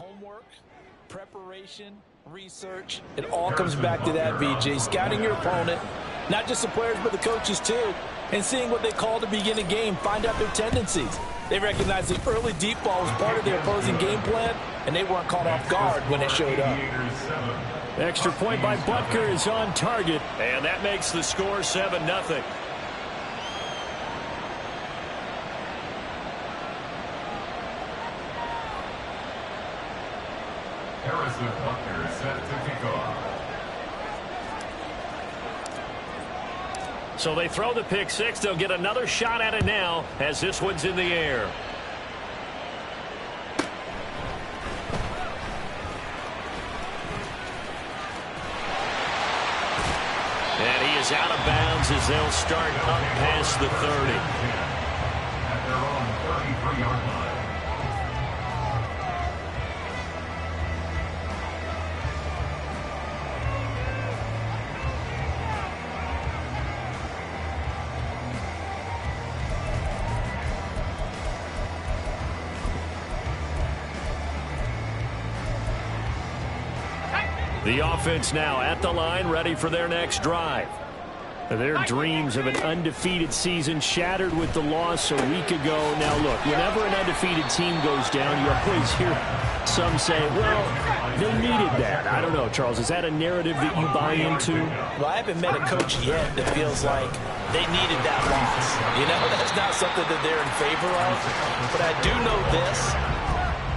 Homework, preparation, research, it all comes back to that, VJ. Scouting your opponent, not just the players but the coaches too, and seeing what they call to begin a game, find out their tendencies. They recognize the early deep ball was part of their opposing game plan, and they weren't caught off guard when it showed up. Extra point by Butker is on target, and that makes the score 7-0. Harrison Butker set to kick off. So they throw the pick six. They'll get another shot at it now as this one's in the air. And he is out of bounds as they'll start up past the 30. At their own 33-yard line. The offense now at the line, ready for their next drive. Their dreams of an undefeated season shattered with the loss a week ago. Now, look, whenever an undefeated team goes down, you always hear some say, well, they needed that. I don't know, Charles. Is that a narrative that you buy into? Well, I haven't met a coach yet that feels like they needed that loss. You know, that's not something that they're in favor of. But I do know this.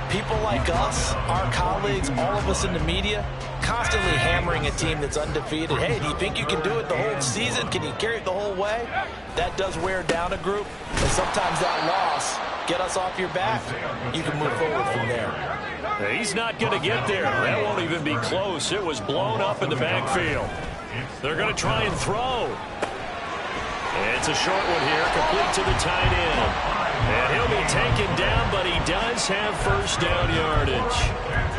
People like us, our colleagues, all of us in the media, constantly hammering a team that's undefeated. Hey, do you think you can do it the whole season? Can you carry it the whole way? That does wear down a group. And sometimes that loss, get us off your back, you can move forward from there. He's not going to get there. That won't even be close. It was blown up in the backfield. They're going to try and throw. It's a short one here, complete to the tight end. And he'll be taken down, but he does have first down yardage.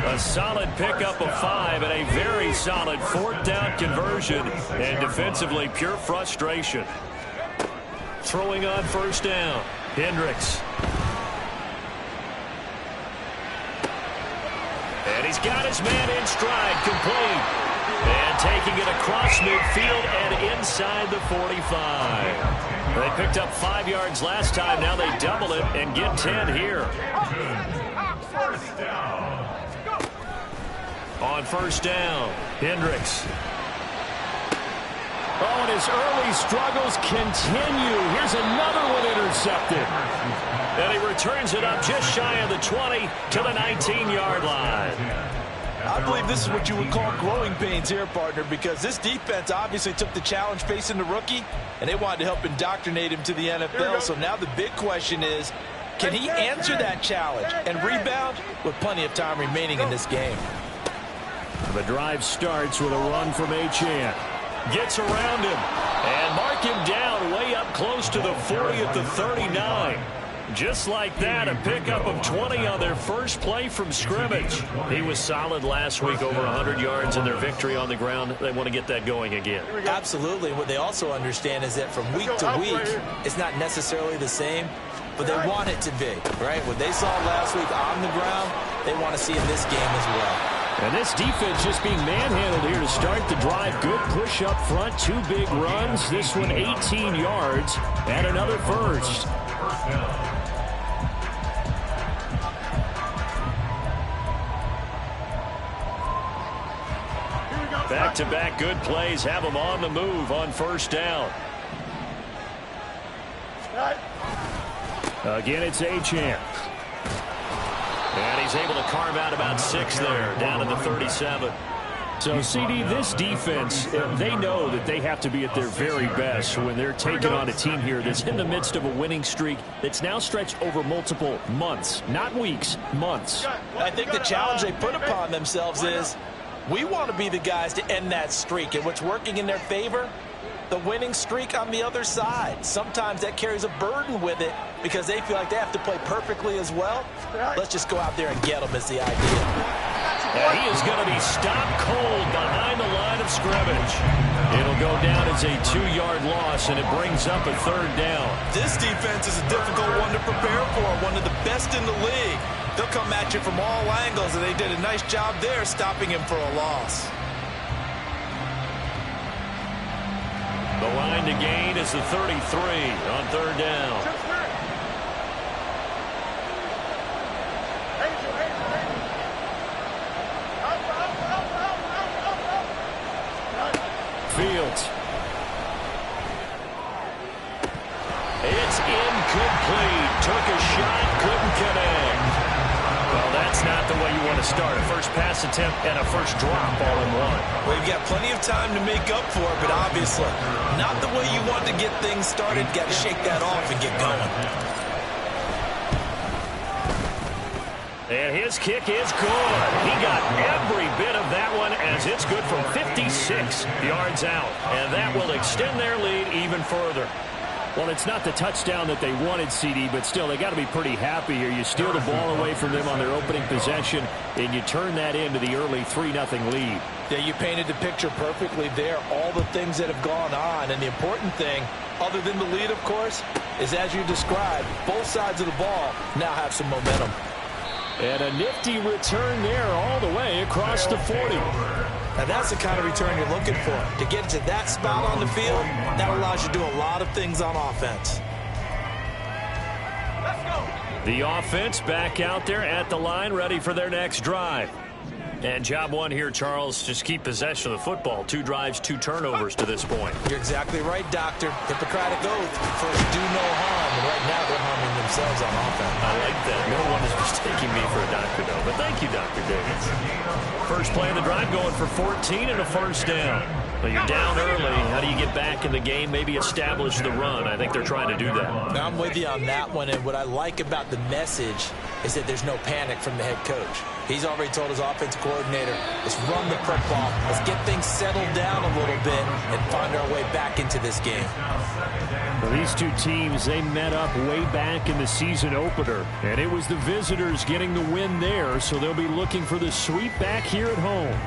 A solid pickup of 5 and a very solid fourth down conversion. And defensively, pure frustration. Throwing on first down, Hendricks. And he's got his man in stride, complete. And taking it across midfield and inside the 45. They picked up 5 yards last time. Now they double it and get 10 here. On first down, Hendricks. Oh, and his early struggles continue. Here's another one intercepted. And he returns it up just shy of the 20 to the 19-yard line. I believe this is what you would call growing pains here, partner, because this defense obviously took the challenge facing the rookie, and they wanted to help indoctrinate him to the NFL. So now the big question is, can he answer that challenge and rebound with plenty of time remaining in this game? The drive starts with a run from Achane. Gets around him and mark him down way up close to the 40 at the 39. Just like that, a pickup of 20 on their first play from scrimmage. He was solid last week, over 100 yards in their victory on the ground. They want to get that going again. Absolutely. What they also understand is that from week to week, it's not necessarily the same, but they want it to be, right? What they saw last week on the ground, they want to see in this game as well. And this defense just being manhandled here to start the drive. Good push up front, 2 big runs. This one 18 yards and another first. Back-to-back good plays have them on the move on first down. Again, it's Achane. And he's able to carve out about 6 there, down to the 37. So, CD, this defense, they know that they have to be at their very best when they're taking on a team here that's in the midst of a winning streak that's now stretched over multiple months, not weeks, months. I think the challenge they put upon themselves is, we want to be the guys to end that streak. And what's working in their favor? The winning streak on the other side. Sometimes that carries a burden with it because they feel like they have to play perfectly as well. Let's just go out there and get them is the idea. And he is going to be stopped cold behind the line of scrimmage. It'll go down as a 2-yard loss, and it brings up a third down. This defense is a difficult one to prepare for, one of the best in the league. They'll come at you from all angles, and they did a nice job there stopping him for a loss. The line to gain is the 33 on third down. Fields. It's incomplete. Took a shot, couldn't connect. Well, that's not the way you want to start. A first pass attempt and a first drop all in one. Well, you've got plenty of time to make up for it, but obviously not the way you want to get things started. Got to shake that off and get going. And his kick is good. He got every bit of that one as it's good from 56 yards out. And that will extend their lead even further. Well, it's not the touchdown that they wanted, CD, but still, they got to be pretty happy here. You steal the ball away from them on their opening possession, and you turn that into the early 3-0 lead. Yeah, you painted the picture perfectly there. All the things that have gone on, and the important thing, other than the lead, of course, is as you described, both sides of the ball now have some momentum. And a nifty return there all the way across the 40. Now, that's the kind of return you're looking for. To get to that spot on the field, that allows you to do a lot of things on offense. Let's go. The offense back out there at the line, ready for their next drive. And job one here, Charles, just keep possession of the football. 2 drives, 2 turnovers to this point. You're exactly right, Doctor. Hippocratic oath. First, do no harm. And right now, they're harming themselves on offense. I like that. No one is mistaking me for a doctor, though. But thank you, Dr. Davis. First play of the drive going for 14 and a first down. But you're down early. How do you get back in the game, maybe establish the run? I think they're trying to do that. Now, I'm with you on that one. And what I like about the message is that there's no panic from the head coach. He's already told his offensive coordinator, let's run the football, let's get things settled down a little bit and find our way back into this game. Well, these two teams, they met up way back in the season opener, and it was the visitors getting the win there, so they'll be looking for the sweep back here at home.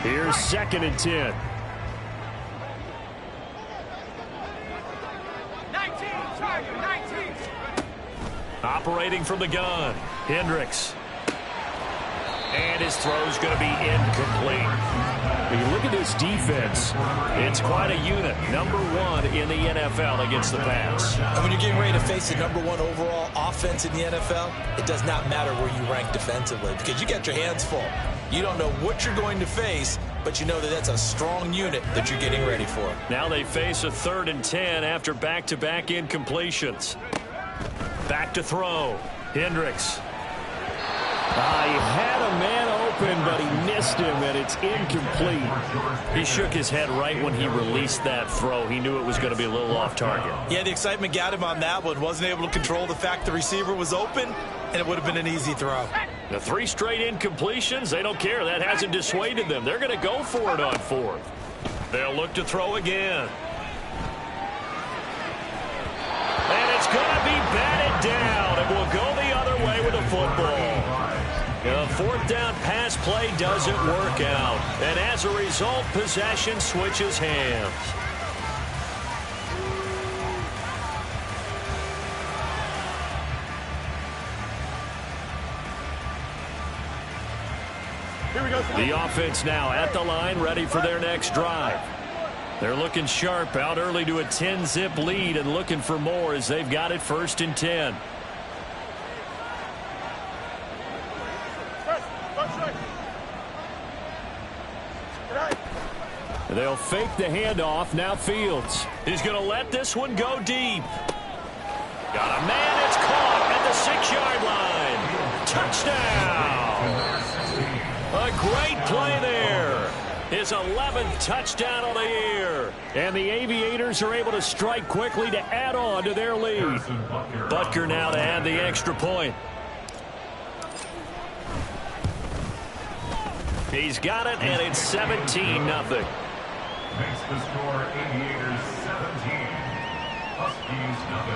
Here's 2nd and 10. Operating from the gun, Hendricks. And his throw's going to be incomplete. When you look at this defense, it's quite a unit. Number 1 in the NFL against the pass. And when you're getting ready to face the number 1 overall offense in the NFL, it does not matter where you rank defensively because you got your hands full. You don't know what you're going to face, but you know that that's a strong unit that you're getting ready for. Now they face a 3rd and 10 after back-to-back incompletions. Back to throw. Hendricks. He had a man open, but he missed him, and it's incomplete. He shook his head right when he released that throw. He knew it was going to be a little off target. Yeah, the excitement got him on that one. Wasn't able to control the fact the receiver was open, and it would have been an easy throw. The 3 straight incompletions, they don't care. That hasn't dissuaded them. They're going to go for it on 4th. They'll look to throw again. And it's going to be batted down, and we'll go the other way with the football. The 4th down pass play doesn't work out. And as a result, possession switches hands. Here we go. The offense now at the line, ready for their next drive. They're looking sharp, out early to a 10-zip lead and looking for more as they've got it 1st and 10. They'll fake the handoff. Now Fields. He's going to let this one go deep. Got a man. It's caught at the 6-yard line. Touchdown. A great play there. His 11th touchdown of the year. And the Aviators are able to strike quickly to add on to their lead. Butker now to add the extra point. He's got it, and it's 17-0. Makes the score Aviators 17, Huskies 0.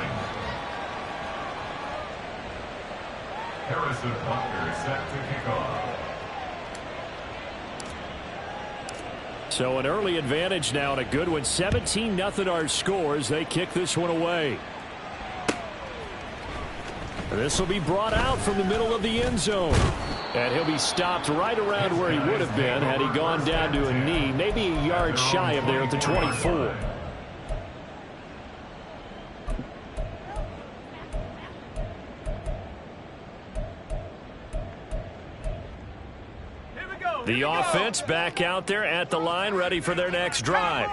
Harrison Butker set to kick off. So an early advantage now and a good one. 17-0 our scores. They kick this one away. This will be brought out from the middle of the end zone. And he'll be stopped right around where he would have been had he gone down to a knee, maybe a yard shy of there at the 24. The offense back out there at the line, ready for their next drive.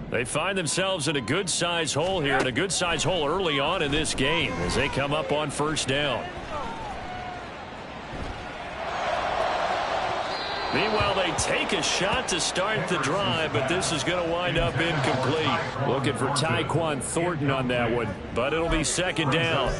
They find themselves in a good-sized hole here, and a good-sized hole early on in this game as they come up on first down. Meanwhile, they take a shot to start the drive, but this is going to wind up incomplete. Looking for Tyquan Thornton on that one, but it'll be second down.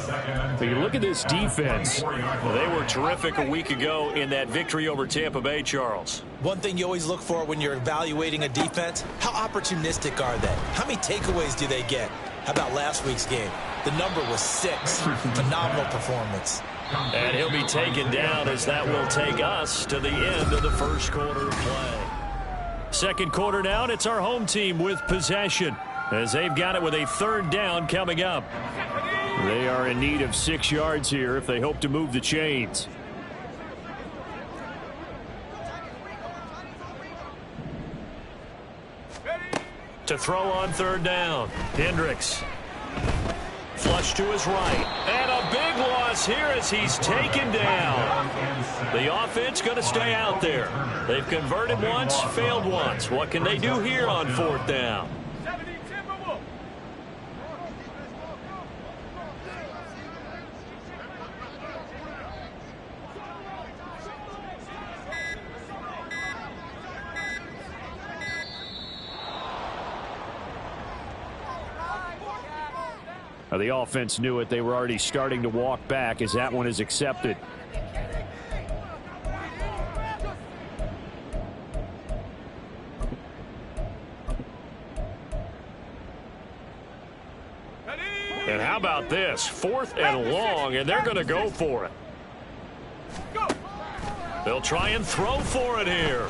But you look at this defense. Well, they were terrific a week ago in that victory over Tampa Bay, Charles. One thing you always look for when you're evaluating a defense, how opportunistic are they? How many takeaways do they get? How about last week's game? The number was 6. Phenomenal performance. And he'll be taken down as that will take us to the end of the first quarter of play. Second quarter now, and it's our home team with possession as they've got it with a third down coming up. They are in need of 6 yards here if they hope to move the chains. To throw on third down, Hendricks. Flush to his right. And a big loss here as he's taken down. The offense going to stay out there. They've converted once, failed once. What can they do here on fourth down? The offense knew it. They were already starting to walk back as that one is accepted. And how about this? 4th and long, and they're going to go for it. They'll try and throw for it here.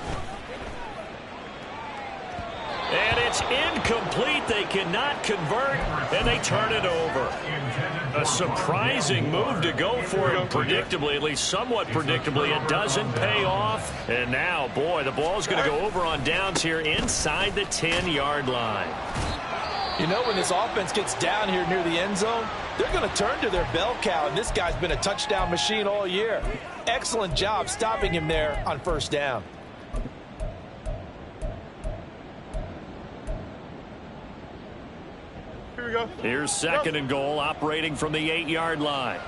And it's incomplete. They cannot convert, and they turn it over. A surprising move to go for it predictably, at least somewhat predictably. It doesn't pay off. And now, boy, the ball's going to go over on downs here inside the 10-yard line. You know, when this offense gets down here near the end zone, they're going to turn to their bell cow, and this guy's been a touchdown machine all year. Excellent job stopping him there on first down. Here's second and goal, operating from the 8-yard line.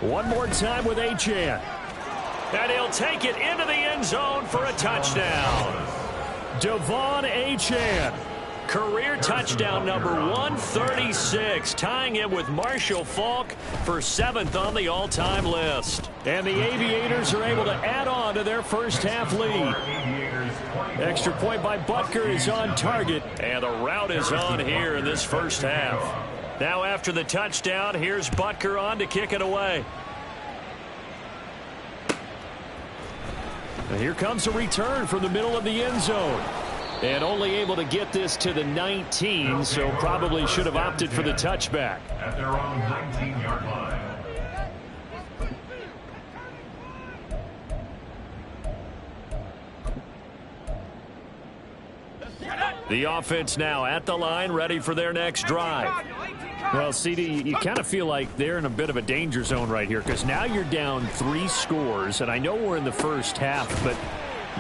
One more time with Achane. And he'll take it into the end zone for a touchdown. Devon Achane. Career touchdown number 136, tying him with Marshall Faulk for 7th on the all-time list. And the Aviators are able to add on to their first half lead. Extra point by Butker is on target, and the route is on here in this first half. Now after the touchdown, here's Butker on to kick it away. And here comes a return from the middle of the end zone. And only able to get this to the 19, so probably should have opted for the touchback. At their own 19-yard line. The offense now at the line, ready for their next drive. Well, CD, you kind of feel like they're in a bit of a danger zone right here because now you're down 3 scores, and I know we're in the first half, but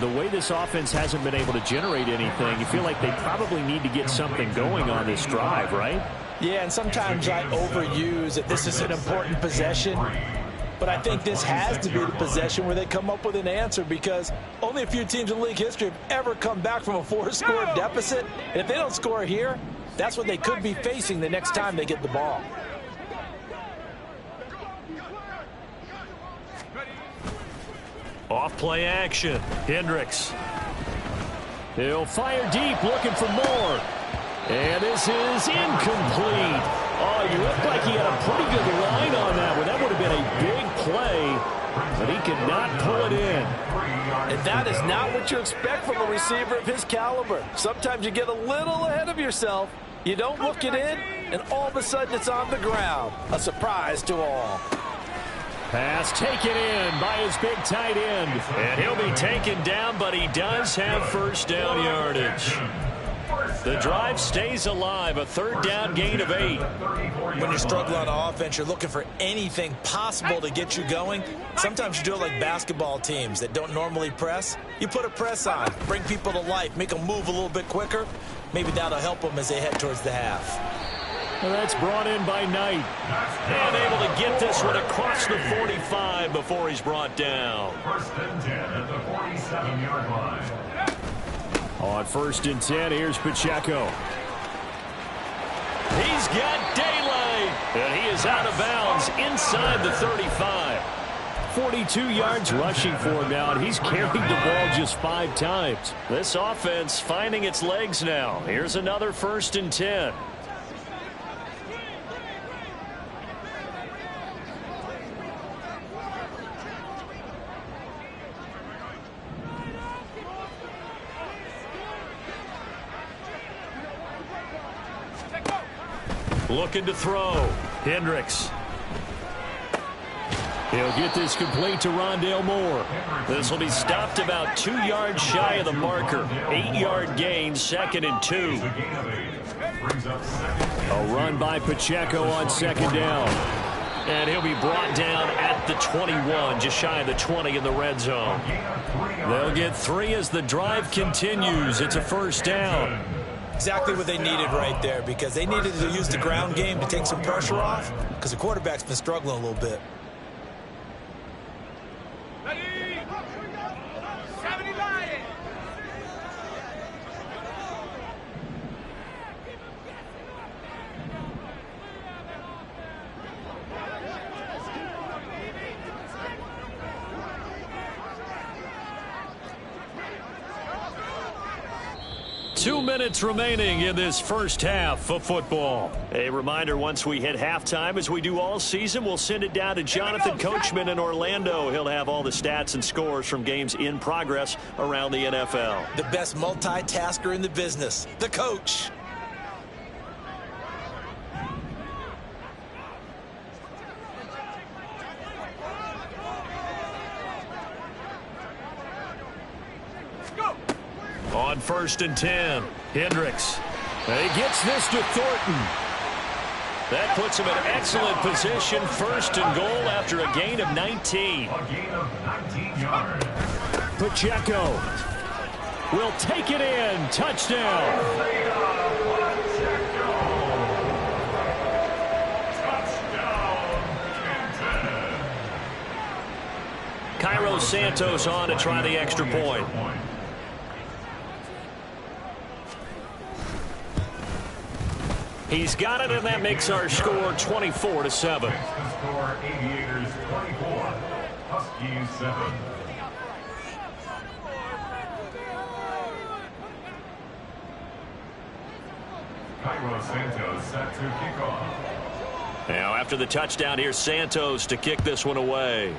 the way this offense hasn't been able to generate anything, you feel like they probably need to get something going on this drive, right? Yeah, and sometimes I overuse that this is an important possession. But I think this has to be the possession where they come up with an answer because only a few teams in league history have ever come back from a 4-score deficit. And if they don't score here, that's what they could be facing the next time they get the ball. Off play action. Hendricks. He'll fire deep, looking for more. And this is incomplete. Oh, he looked like he had a pretty good line on that one. That would have been a big play, but he could not pull it in. And that is not what you expect from a receiver of his caliber. Sometimes you get a little ahead of yourself. You don't look it in, and all of a sudden it's on the ground. A surprise to all. Pass taken in by his big tight end. And he'll be taken down, but he does have first down yardage. The drive stays alive, a third down gain of 8. When you're struggling on offense, you're looking for anything possible to get you going. Sometimes you do it like basketball teams that don't normally press. You put a press on, bring people to life, make them move a little bit quicker. Maybe that'll help them as they head towards the half. Well, that's brought in by Knight. And able to get this one across the 45 before he's brought down. First and 10 at the 47-yard line. On first and 10, here's Pacheco. He's got daylight. And he is out of bounds inside the 35. 42 yards rushing for him now, and he's carried the ball just 5 times. This offense finding its legs now. Here's another first and 10. Looking to throw. Hendricks. He'll get this complete to Rondale Moore. This will be stopped about 2 yards shy of the marker. 8-yard gain, 2nd and 2. A run by Pacheco on second down. And he'll be brought down at the 21, just shy of the 20 in the red zone. They'll get 3 as the drive continues. It's a first down. Exactly what they needed right there, because they needed to use the ground game to take some pressure off, because the quarterback's been struggling a little bit. Two minutes remaining in this first half of football. A reminder, once we hit halftime, as we do all season, we'll send it down to Jonathan Coachman in Orlando. He'll have all the stats and scores from games in progress around the NFL. The best multitasker in the business, the coach. On first and 10, Hendricks. And he gets this to Thornton. That puts him in excellent position, first and goal after a gain of 19. A gain of 19 yards. Pacheco will take it in. Touchdown. Cairo Santos on to try the extra point. He's got it, and that makes our score 24-7. The score, Aviators 24, Huskies 7. Cairo Santos set to kick off. Now after the touchdown, here's Santos to kick this one away.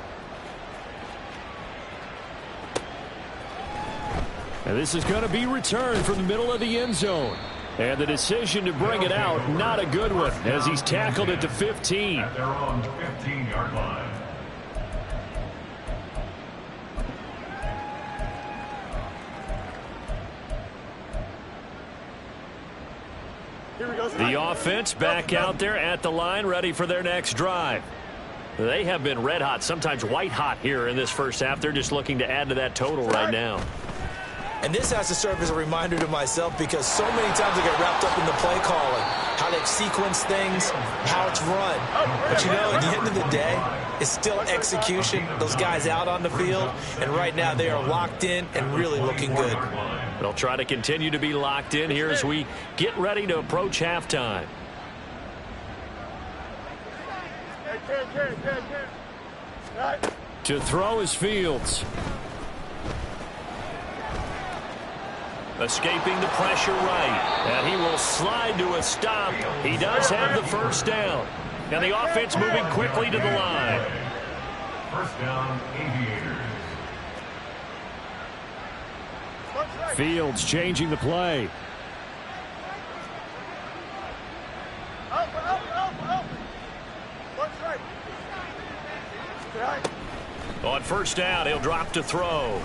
And this is going to be returned from the middle of the end zone. And the decision to bring it out, not a good one, as he's tackled at the 15. At their own 15-yard line. The offense back out there at the line, ready for their next drive. They have been red hot, sometimes white hot here in this first half. They're just looking to add to that total right now. And this has to serve as a reminder to myself, because so many times I get wrapped up in the play calling, how they sequence things, how it's run. But you know, at the end of the day, it's still execution. Those guys out on the field, and right now they are locked in and really looking good. They'll try to continue to be locked in here as we get ready to approach halftime. To throw is Fields. Escaping the pressure right. And he will slide to a stop. He does have the first down. And the offense moving quickly to the line. First down, Aviators. Fields changing the play. On first down, he'll drop to throw.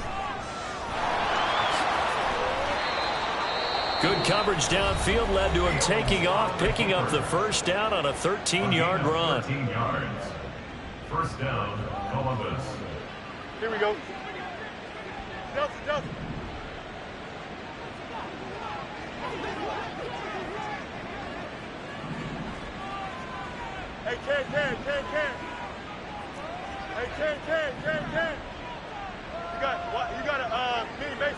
Good coverage downfield led to him taking off, picking up the first down on a 13-yard run. 13 yards. First down, Columbus. Here we go. Delta. Hey, Ken. Hey, Ken. You got a mini base.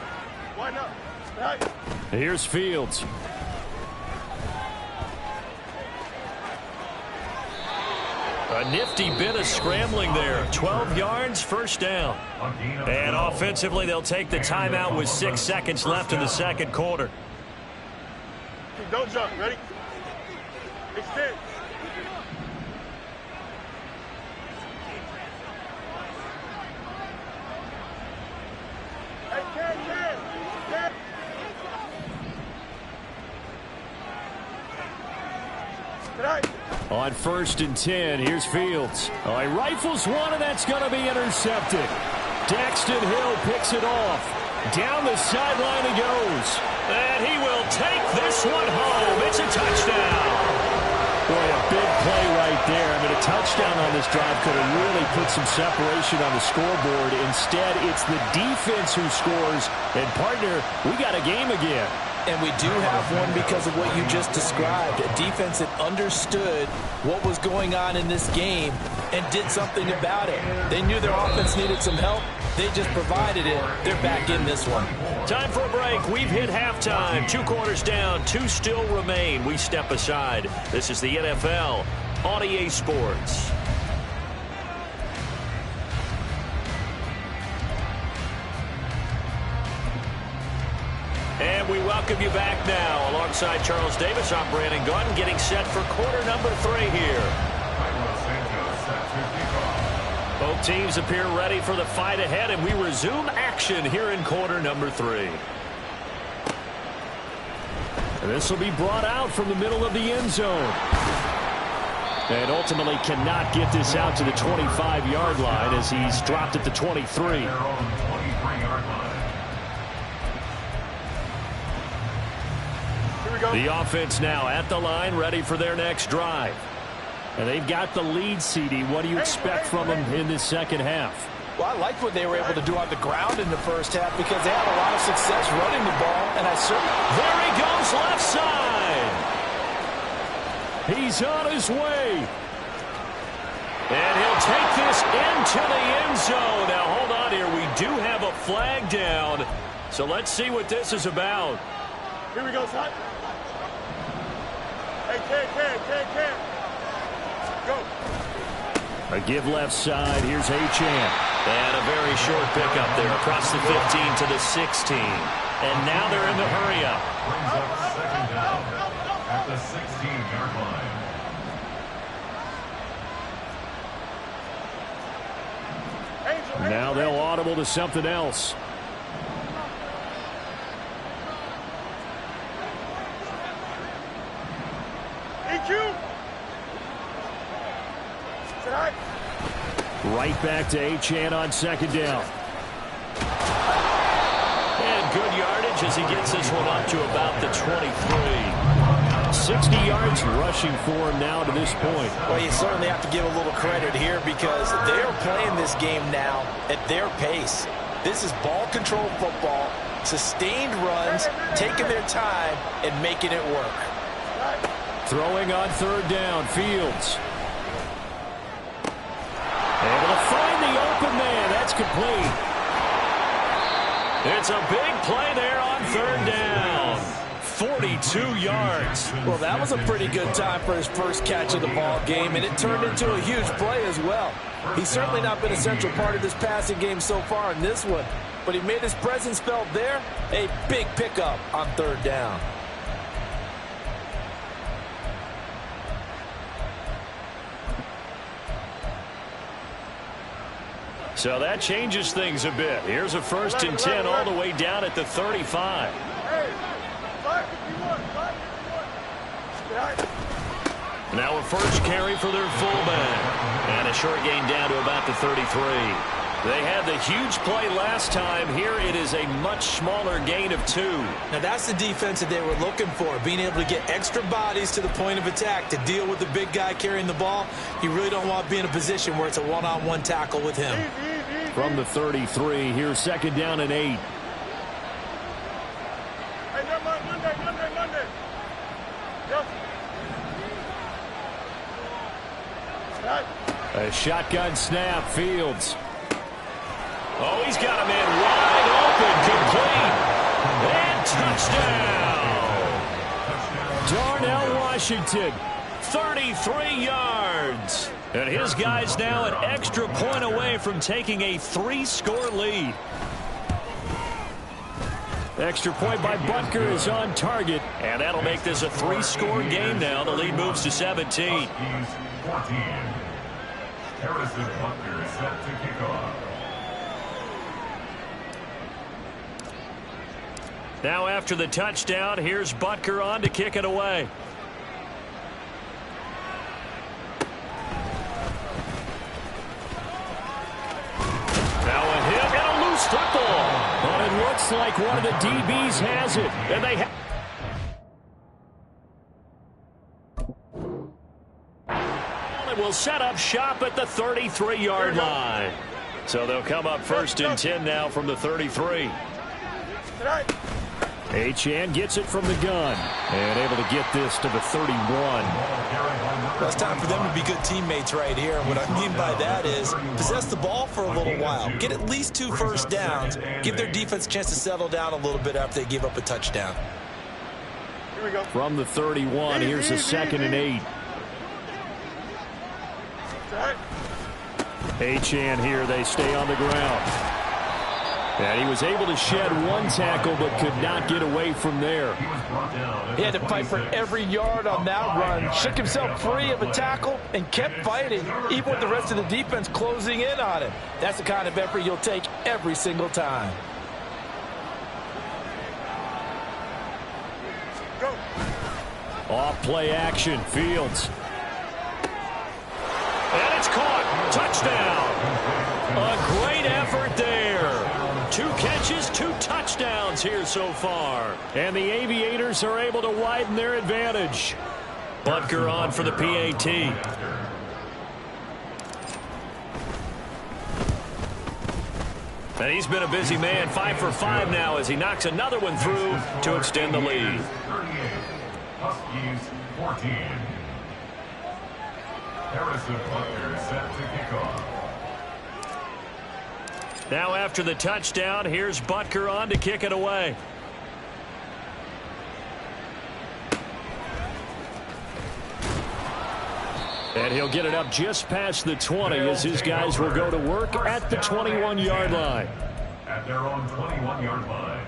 Why not? Right. Here's Fields. A nifty bit of scrambling there. 12 yards, first down. And offensively, they'll take the timeout with 6 seconds left in the second quarter. Don't jump. Ready? Extend. Hey, Ken. On first and 10, here's Fields. Oh, he rifles one, and that's going to be intercepted. Daxton Hill picks it off. Down the sideline he goes. And he will take this one home. It's a touchdown. Boy, a big play right there. I mean, a touchdown on this drive could have really put some separation on the scoreboard. Instead, it's the defense who scores. And, partner, we got a game again. And we do have one because of what you just described. A defense that understood what was going on in this game and did something about it. They knew their offense needed some help. They just provided it. They're back in this one. Time for a break. We've hit halftime. 2 quarters down. 2 still remain. We step aside. This is the NFL on EA Sports. And we welcome you back now. Alongside Charles Davis, I'm Brandon Gunn, getting set for quarter number 3 here. Both teams appear ready for the fight ahead, and we resume action here in quarter number 3. And this will be brought out from the middle of the end zone. And ultimately cannot get this out to the 25-yard line as he's dropped at the 23. The offense now at the line, ready for their next drive. And they've got the lead, CD. What do you expect from them in this second half? Well, I liked what they were able to do on the ground in the first half because they had a lot of success running the ball. And there he goes, left side. He's on his way. And he'll take this into the end zone. Now, hold on here. We do have a flag down. So let's see what this is about. Here we go, son. Hey, Ken. Go. A give left side. Here's Achane. And a very short pickup there across the 15 to the 16. And now they're in the hurry-up. Brings up second down at the 16-yard line. Now they'll audible to something else. Right back to Achane on second down. And good yardage as he gets this one up to about the 23. 60 yards rushing for him now to this point. Well, you certainly have to give a little credit here because they're playing this game now at their pace. This is ball control football, sustained runs, taking their time and making it work. Throwing on third down, Fields. Able to find the open man. That's complete. It's a big play there on third down. 42 yards. Well, that was a pretty good time for his first catch of the ball game, and it turned into a huge play as well. He's certainly not been a central part of this passing game so far in this one, but he made his presence felt there. A big pickup on third down. So that changes things a bit. Here's a 1st and 10 all the way down at the 35. Now a first carry for their fullback. And a short gain down to about the 33. They had the huge play last time. Here it is a much smaller gain of 2. Now that's the defense that they were looking for, being able to get extra bodies to the point of attack to deal with the big guy carrying the ball. You really don't want to be in a position where it's a one-on-one tackle with him. From the 33, here's 2nd down and 8. Monday. Yes. A shotgun snap, Fields. Oh, he's got a man wide open, complete, and touchdown. Darnell Washington, 33 yards. And his guy's now an extra point away from taking a 3-score lead. Extra point by Butker is on target, and that'll make this a 3-score game now. The lead moves to 17. 14. Harrison Butker is set to kick off. Now after the touchdown, here's Butker on to kick it away. Now a hit and a loose football. But it looks like one of the DBs has it. And they will set up shop at the 33-yard line. So they'll come up 1st and 10 now from the 33. Achane gets it from the gun and able to get this to the 31. Well, it's time for them to be good teammates right here. And what I mean by that is possess the ball for a little while. Get at least 2 first downs. Give their defense a chance to settle down a little bit after they give up a touchdown. Here we go. From the 31, here's a 2nd and 8. Achane here, they stay on the ground. And he was able to shed 1 tackle but could not get away from there. He had to fight for every yard on that run, shook himself free of a tackle, and kept fighting, even with the rest of the defense closing in on him. That's the kind of effort you'll take every single time. Go. Off play action, Fields. And it's caught. Touchdown. A great effort there. 2 catches, 2 touchdowns here so far. And the Aviators are able to widen their advantage. Butker on for the PAT. And he's been a busy man, 5 for 5 now as he knocks another one through to extend the lead. 38. Huskies 14. Harrison Butker is set to kick off. Now after the touchdown, here's Butker on to kick it away. And he'll get it up just past the 20 as his guys will go to work at the 21-yard line. At their own 21-yard line.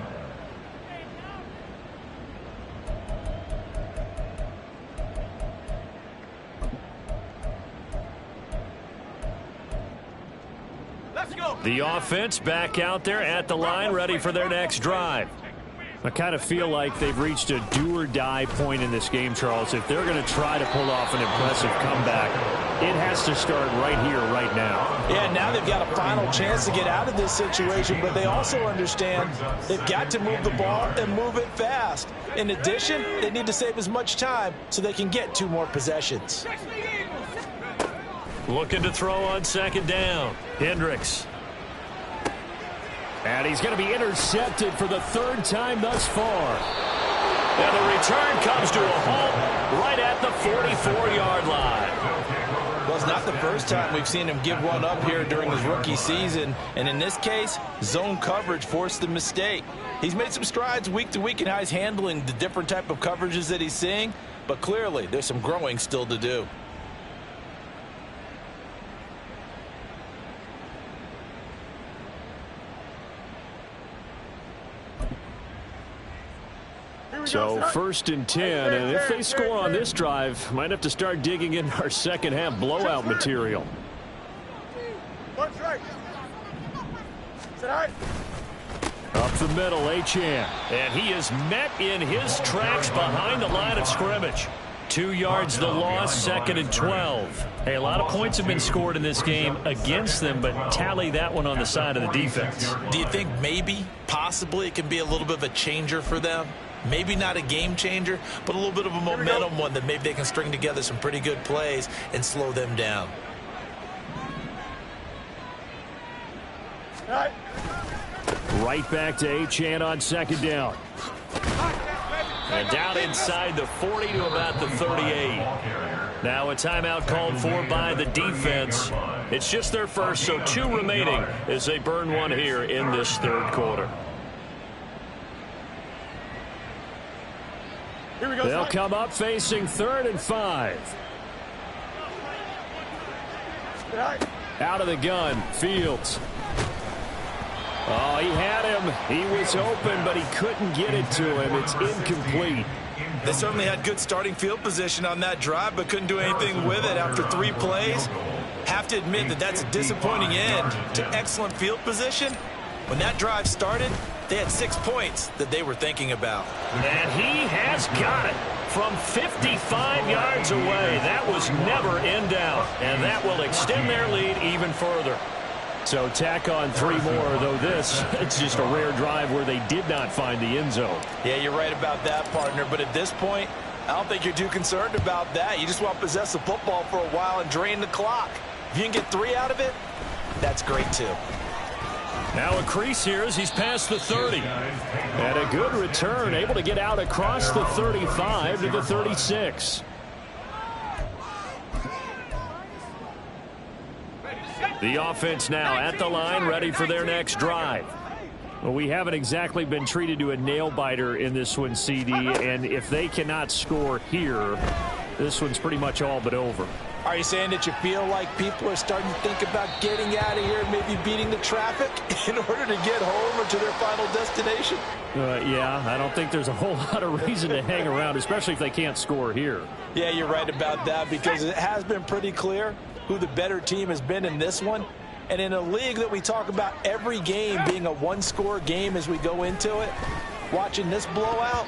The offense back out there at the line, ready for their next drive. I kind of feel like they've reached a do-or-die point in this game, Charles. If they're going to try to pull off an impressive comeback, it has to start right here, right now. Yeah, now they've got a final chance to get out of this situation, but they also understand they've got to move the ball and move it fast. In addition, they need to save as much time so they can get 2 more possessions. Looking to throw on 2nd down. Hendricks. And he's going to be intercepted for the 3rd time thus far. And the return comes to a halt right at the 44-yard line. Well, it's not the first time we've seen him give one up here during his rookie season. And in this case, zone coverage forced the mistake. He's made some strides week to week in how he's handling the different type of coverages that he's seeing. But clearly, there's some growing still to do. So 1st and 10, and if they score on this drive, might have to start digging in our second half blowout material. Up the middle, Achane. And he is met in his tracks behind the line of scrimmage. 2 yards the loss, 2nd and 12. Hey, a lot of points have been scored in this game against them, but tally that one on the side of the defense. Do you think maybe, possibly, it can be a little bit of a changer for them? Maybe not a game changer, but a little bit of a momentum one that maybe they can string together some pretty good plays and slow them down. Right back to Achane on 2nd down. And down inside the 40 to about the 38. Now a timeout called for by the defense. It's just their first, so 2 remaining as they burn one here in this 3rd quarter. They'll come up facing 3rd and 5. Out of the gun, Fields. Oh, he had him. He was open, but he couldn't get it to him. It's incomplete. They certainly had good starting field position on that drive, but couldn't do anything with it after 3 plays. Have to admit that that's a disappointing end to excellent field position. When that drive started, they had 6 points that they were thinking about. And he has got it from 55 yards away. That was never in doubt, and that will extend their lead even further. So tack on 3 more, though this, it's just a rare drive where they did not find the end zone. Yeah, you're right about that, partner. But at this point, I don't think you're too concerned about that. You just want to possess the football for a while and drain the clock. If you can get 3 out of it, that's great, too. Now a crease here as he's past the 30. And a good return, able to get out across the 35 to the 36. The offense now at the line, ready for their next drive. Well, we haven't exactly been treated to a nail-biter in this one, CD, and if they cannot score here, this one's pretty much all but over. Are you saying that you feel like people are starting to think about getting out of here and maybe beating the traffic in order to get home or to their final destination? Yeah, I don't think there's a whole lot of reason to hang around, especially if they can't score here. Yeah, you're right about that, because it has been pretty clear who the better team has been in this one. And in a league that we talk about every game being a 1-score game as we go into it, watching this blowout,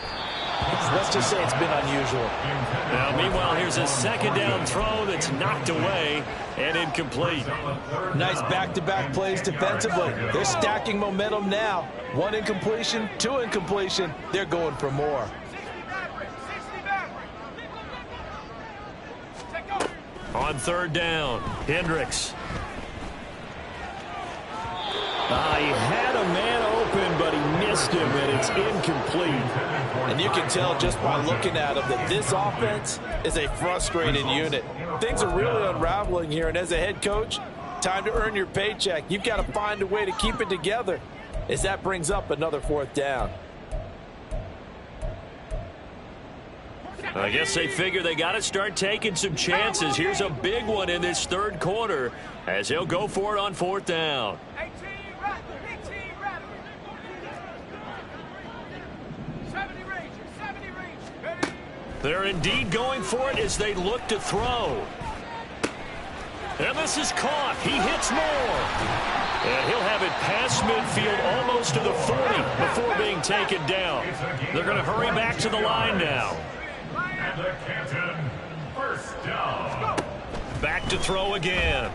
let's just say it's been unusual. Now, meanwhile, here's a 2nd down throw that's knocked away and incomplete. Nice back-to-back plays defensively. They're stacking momentum now. 1 incompletion, 2 incompletion. They're going for more. On 3rd down, Hendricks. He had a man open, but he missed him, and it's incomplete. And you can tell just by looking at him that this offense is a frustrated unit. Things are really unraveling here, and as a head coach, time to earn your paycheck. You've got to find a way to keep it together as that brings up another 4th down. I guess they figure they got to start taking some chances. Here's a big one in this 3rd quarter as he'll go for it on 4th down. They're indeed going for it as they look to throw. And this is caught. He hits more. And he'll have it past midfield almost to the 40 before being taken down. They're going to hurry back to the line now. And the Canton, 1st down. Back to throw again.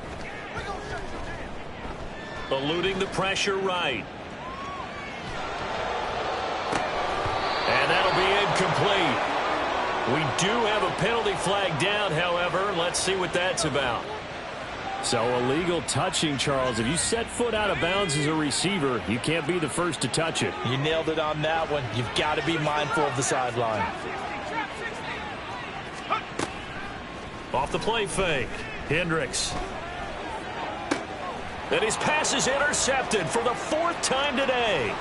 Eluding the pressure right. And that'll be incomplete. We do have a penalty flag down, however. Let's see what that's about. So illegal touching, Charles. If you set foot out of bounds as a receiver, you can't be the first to touch it. You nailed it on that one. You've got to be mindful of the sideline. Off the play fake, Hendricks. And his pass is intercepted for the 4th time today.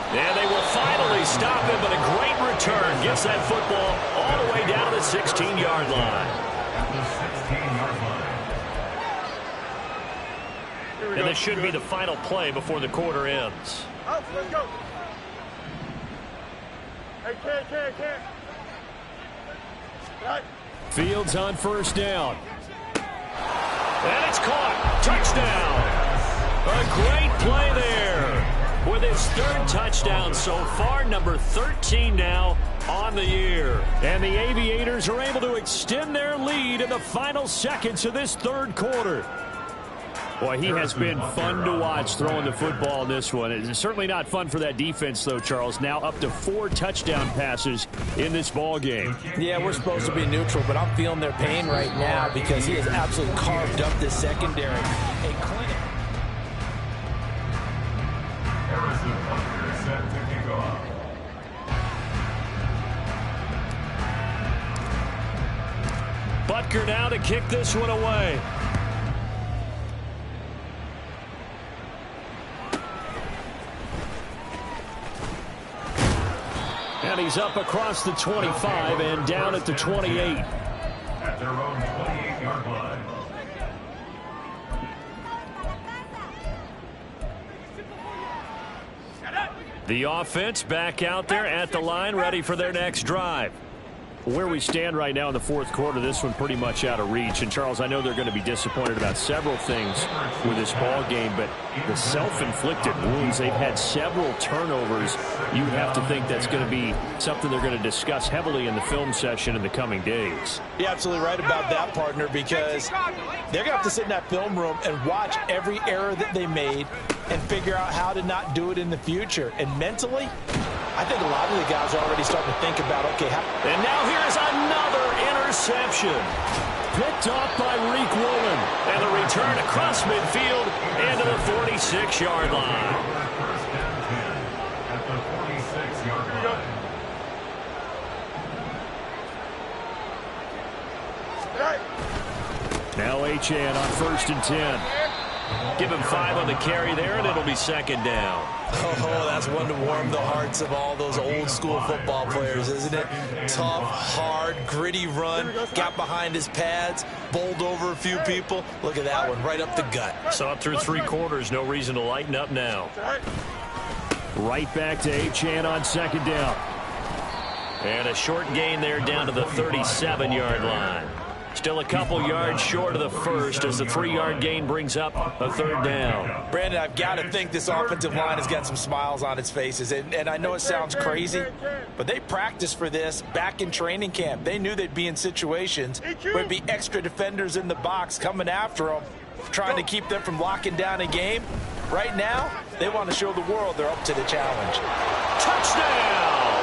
And they will finally stop him, but a great return gets that football all the way down to the 16-yard line. At the 16-yard line. And this should be the final play before the quarter ends. Out, let's go. Hey, can't. Right. Fields on first down. And it's caught. Touchdown. A great play there. With his third touchdown so far, number 13 now on the year. And the Aviators are able to extend their lead in the final seconds of this third quarter. Boy, he has been fun to watch throwing the football in this one. It's certainly not fun for that defense, though, Charles. Now up to 4 touchdown passes in this ball game. Yeah, we're supposed to be neutral, but I'm feeling their pain right now because he has absolutely carved up this secondary. A clinic. Harrison Butker set to kick off. Butker now to kick this one away. And he's up across the 25 and down at the 28. At their own 28-yard line. The offense back out there at the line, ready for their next drive. Where we stand right now in the fourth quarter, this one pretty much out of reach. And, Charles, I know they're going to be disappointed about several things with this ball game, but the self-inflicted wounds, they've had several turnovers. You have to think that's going to be something they're going to discuss heavily in the film session in the coming days. You're absolutely right about that, partner, because they're going to have to sit in that film room and watch every error that they made and figure out how to not do it in the future. And mentally, I think a lot of the guys are already starting to think about, okay, how... And now here's another interception. Picked off by Reek Woolen. And the return across midfield and to the 46-yard line. First and 10 at the 46-yard line. Right. Now Achane on first and 10. Give him 5 on the carry there, and it'll be second down. Oh, that's one to warm the hearts of all those old school football players, isn't it? Tough, hard, gritty run, got behind his pads, bowled over a few people. Look at that one, right up the gut. Saw it through 3 quarters, no reason to lighten up now. Right back to Achane on second down. And a short gain there down to the 37-yard line. Still a couple yards short of the first as the 3-yard gain brings up a third down. Brandon, I've got to think this offensive line has got some smiles on its faces. And I know it sounds crazy, but they practiced for this back in training camp. They knew they'd be in situations where there'd be extra defenders in the box coming after them, trying to keep them from locking down a game. Right now, they want to show the world they're up to the challenge. Touchdown!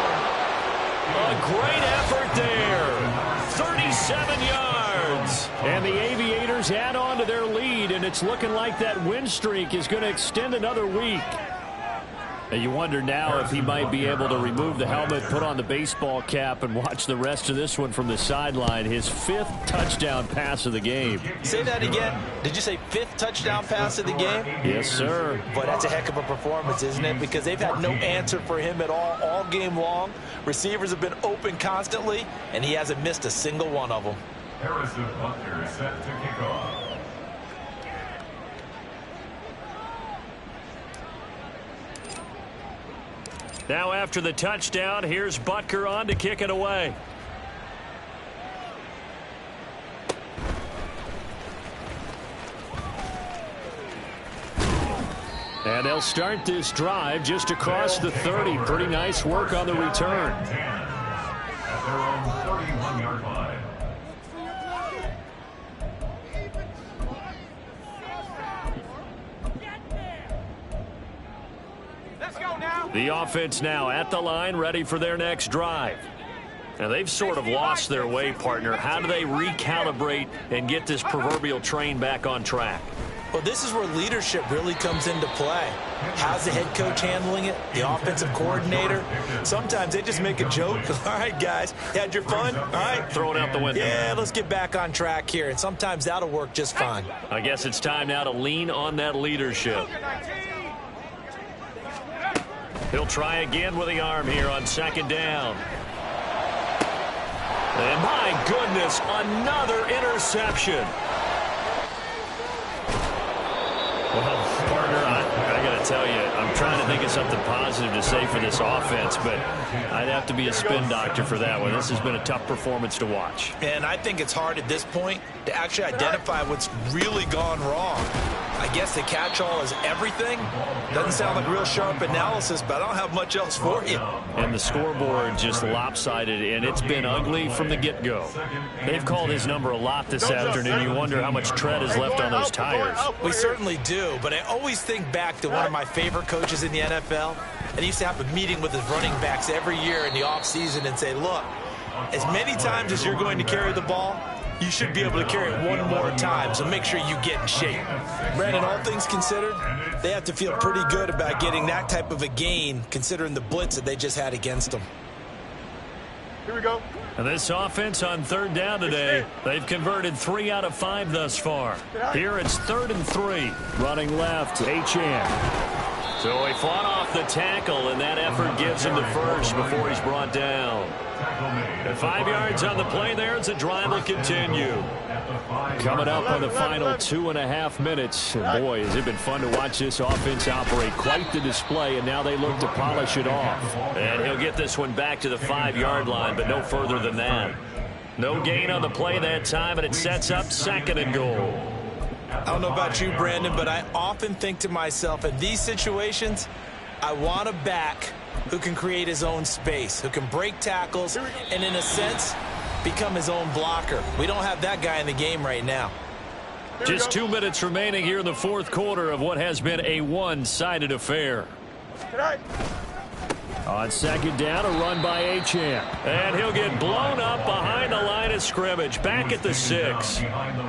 A great effort there. 37 yards. And the Aviators add on to their lead, and it's looking like that win streak is going to extend another week. And you wonder now if he might be able to remove the helmet, put on the baseball cap, and watch the rest of this one from the sideline. His 5th touchdown pass of the game. Say that again. Did you say 5th touchdown pass of the game? Yes, sir. But that's a heck of a performance, isn't it? Because they've had no answer for him at all game long. Receivers have been open constantly, and he hasn't missed a single one of them. Harrison Butker set to kick off. Now after the touchdown, here's Butker on to kick it away. And they'll start this drive just across the 30. Pretty nice work on the return. At their own 31-yard line. The offense now at the line, ready for their next drive. Now, they've sort of lost their way, partner. How do they recalibrate and get this proverbial train back on track? Well, this is where leadership really comes into play. How's the head coach handling it? The offensive coordinator? Sometimes they just make a joke. All right, guys, had your fun? All right. Throw it out the window. Yeah, let's get back on track here. And sometimes that'll work just fine. I guess it's time now to lean on that leadership. He'll try again with the arm here on second down. And my goodness, another interception. Well, tell you, I'm trying to think of something positive to say for this offense, but I'd have to be a spin doctor for that one. This has been a tough performance to watch. And I think it's hard at this point to actually identify what's really gone wrong. I guess the catch-all is everything. Doesn't sound like real sharp analysis, but I don't have much else for you. And the scoreboard just lopsided, and it's been ugly from the get-go. They've called his number a lot this afternoon. You wonder how much tread is left on those tires. We certainly do, but I always think back to one of my favorite coaches in the NFL, and he used to have a meeting with his running backs every year in the offseason and say, look, as many times as you're going to carry the ball, you should be able to carry it one more time, so make sure you get in shape. Brandon, all things considered, they have to feel pretty good about getting that type of a gain, considering the blitz that they just had against them. Here we go. And this offense on third down today, they've converted 3 out of 5 thus far. Here it's 3rd and 3. Running left, Achane. So he fought off the tackle, and that effort gives him the first before he's brought down. And 5 yards on the play there as the drive will continue. Coming up on the final 2.5 minutes. And boy, has it been fun to watch this offense operate. Quite the display, and now they look to polish it off. And he'll get this one back to the 5-yard line, but no further than that. No gain on the play that time, and it sets up 2nd and goal. I don't know about you, Brandon, but I often think to myself, in these situations, I want a back who can create his own space, who can break tackles, and in a sense, become his own blocker. We don't have that guy in the game right now. Just 2 minutes remaining here in the 4th quarter of what has been a one-sided affair. On 2nd down, a run by Achane. And he'll get blown up behind the line of scrimmage, back at the 6.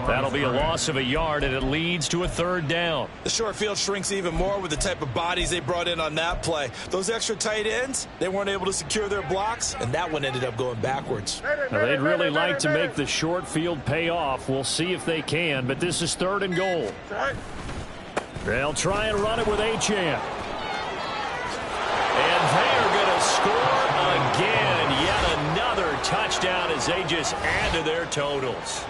That'll be a loss of a yard, and it leads to a 3rd down. The short field shrinks even more with the type of bodies they brought in on that play. Those extra tight ends, they weren't able to secure their blocks, and that one ended up going backwards. Now, they'd really like to make the short field pay off. We'll see if they can, but this is 3rd and goal. They'll try and run it with Achane. And they are going to score again. Yet another touchdown as they just add to their totals.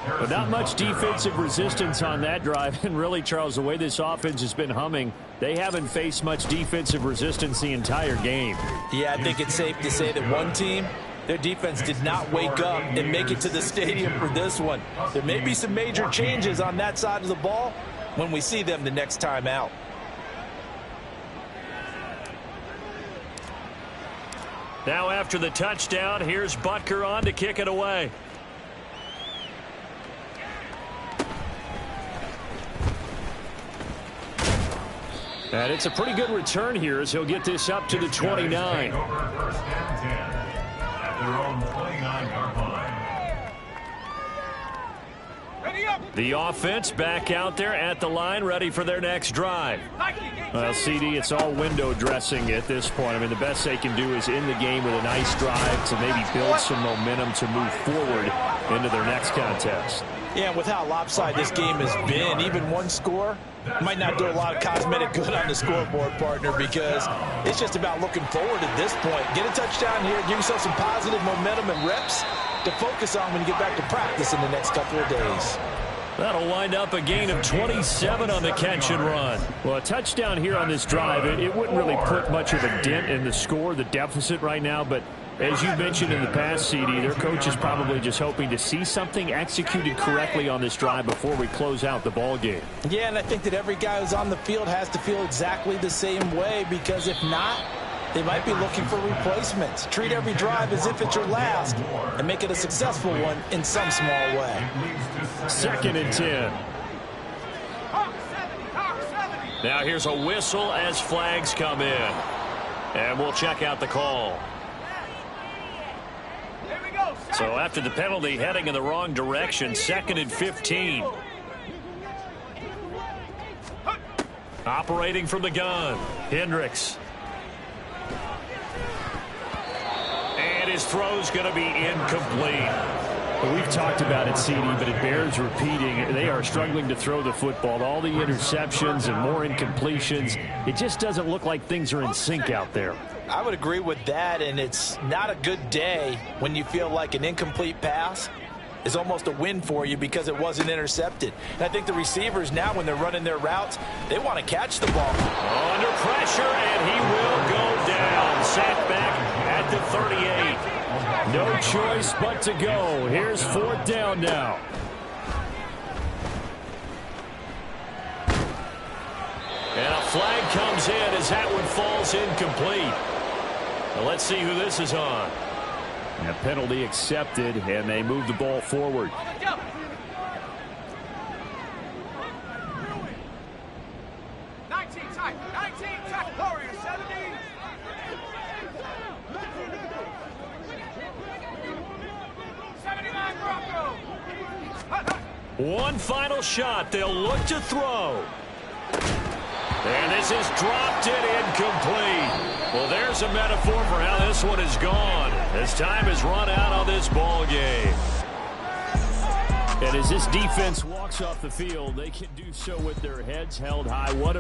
But not much defensive resistance on that drive. And really, Charles, the way this offense has been humming, they haven't faced much defensive resistance the entire game. Yeah, I think it's safe to say that one team, their defense did not wake up and make it to the stadium for this one. There may be some major changes on that side of the ball when we see them the next time out. Now after the touchdown, here's Butker on to kick it away. And it's a pretty good return here as he'll get this up to the 29. The offense back out there at the line, ready for their next drive. Well, CD, it's all window dressing at this point. I mean, the best they can do is in the game with a nice drive to maybe build some momentum to move forward into their next contest. Yeah, with how lopsided this game has been, even one score might not do a lot of cosmetic good on the scoreboard, partner, because it's just about looking forward at this point. Get a touchdown here, give yourself some positive momentum and reps to focus on when you get back to practice in the next couple of days. That'll wind up a gain of 27 on the catch and run. Well, a touchdown here on this drive, it wouldn't really put much of a dent in the score, the deficit right now, but as you mentioned in the past, CD, their coach is probably just hoping to see something executed correctly on this drive before we close out the ball game. Yeah, and I think that every guy who's on the field has to feel exactly the same way, because if not, they might be looking for replacements. Treat every drive as if it's your last and make it a successful one in some small way. 2nd and 10. Now here's a whistle as flags come in. And we'll check out the call. So after the penalty, heading in the wrong direction, 2nd and 15. Operating from the gun, Hendricks. And his throw's going to be incomplete. Well, we've talked about it, CD, but it bears repeating. They are struggling to throw the football. All the interceptions and more incompletions. It just doesn't look like things are in sync out there. I would agree with that, and it's not a good day when you feel like an incomplete pass is almost a win for you because it wasn't intercepted. And I think the receivers now, when they're running their routes, they want to catch the ball. Under pressure, and he will go down. Sacked back at the 38. No choice but to go. Here's 4th down now. And a flag comes in as that one falls incomplete. Now let's see who this is on. A penalty accepted, and they move the ball forward. 19 tight, Warriors 70. One final shot. They'll look to throw. And this is dropped in incomplete. Well, there's a metaphor for how this one is gone. As time has run out on this ball game. And as this defense walks off the field, they can do so with their heads held high. What a